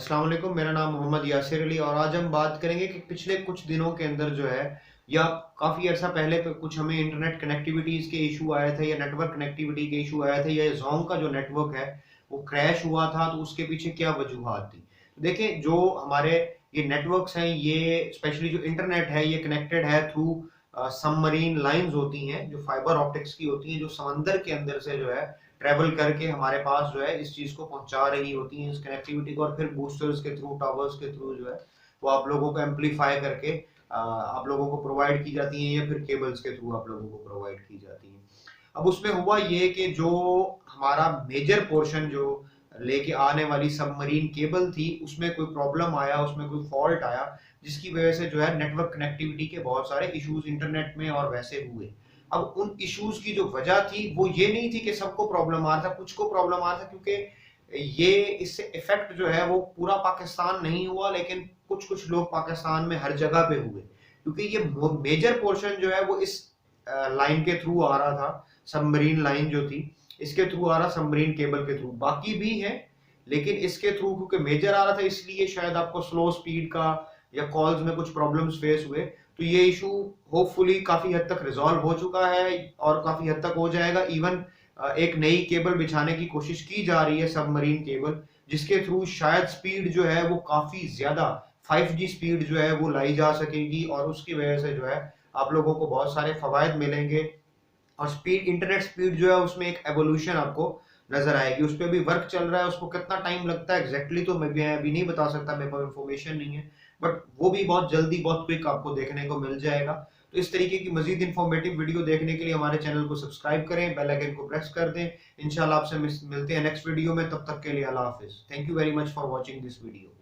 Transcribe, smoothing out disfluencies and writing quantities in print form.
अस्सलाम वालेकुम। मेरा नाम मोहम्मद यासिर अली और आज हम बात करेंगे कि पिछले कुछ दिनों के अंदर जो है या काफ़ी अर्सा पहले पे कुछ हमें इंटरनेट कनेक्टिविटीज़ के इशू आए थे या नेटवर्क कनेक्टिविटी के इशू आए थे या जोंग का जो नेटवर्क है वो क्रैश हुआ था, तो उसके पीछे क्या वजूहात थी। देखें, जो हमारे ये नेटवर्क्स हैं, ये स्पेशली जो इंटरनेट है ये कनेक्टेड है थ्रू सबमरीन लाइंस होती हैं, जो फाइबर ऑप्टिक्स की होती हैं, जो समंदर के अंदर से जो है ट्रेवल करके हमारे पास जो है इस चीज को पहुंचा रही होती है, इस कनेक्टिविटी को, और फिर बूस्टर्स के थ्रू, टावर्स के थ्रू जो है वो आप लोगों को एम्पलीफाई करके आप लोगों को प्रोवाइड की जाती है या फिर केबल्स के थ्रू आप लोगों को प्रोवाइड की जाती है। अब उसमें हुआ ये कि जो हमारा मेजर पोर्शन जो लेके आने वाली सबमरीन केबल थी उसमें कोई प्रॉब्लम आया, उसमें कोई फॉल्ट आया, जिसकी वजह से जो है नेटवर्क कनेक्टिविटी के बहुत सारे इश्यूज इंटरनेट में और वैसे हुए। अब उन इश्यूज की जो वजह थी वो ये नहीं थी कि सबको प्रॉब्लम आ रहा था, कुछ को प्रॉब्लम आ रहा था, क्योंकि ये इससे इफेक्ट जो है वो पूरा पाकिस्तान नहीं हुआ, लेकिन कुछ कुछ लोग पाकिस्तान में हर जगह पे हुए, क्योंकि ये मेजर पोर्शन जो है वो इस लाइन के थ्रू आ रहा था। सबमरीन लाइन जो थी इसके थ्रू आ रहा, सबमरीन केबल के थ्रू, बाकी भी है लेकिन इसके थ्रू क्योंकि मेजर आ रहा था इसलिए शायद आपको स्लो स्पीड का या कॉल्स में कुछ प्रॉब्लम्स फेस हुए। तो ये इशू होपफुली काफी हद तक रिजॉल्व हो चुका है और काफी हद तक हो जाएगा। इवन एक नई केबल बिछाने की कोशिश की जा रही है, सबमरीन केबल, जिसके थ्रू शायद स्पीड जो है वो काफी ज्यादा 5G स्पीड जो है वो लाई जा सकेगी और उसकी वजह से जो है आप लोगों को बहुत सारे फवायद मिलेंगे। और स्पीड, इंटरनेट स्पीड जो है उसमें एक एवोल्यूशन आपको नजर आएगी। उस पर भी वर्क चल रहा है, उसको कितना टाइम लगता है एग्जैक्टली तो मैं अभी नहीं बता सकता, मेरे पास इंफॉर्मेशन नहीं है, बट वो भी बहुत जल्दी, बहुत क्विक आपको देखने को मिल जाएगा। तो इस तरीके की मजीद इन्फॉर्मेटिव वीडियो देखने के लिए हमारे चैनल को सब्सक्राइब करें, बेल आइकन को प्रेस कर दें। इंशाल्लाह आपसे मिलते हैं नेक्स्ट वीडियो में, तब तक के लिए अल्लाह हाफिज। Thank you very much for watching this video.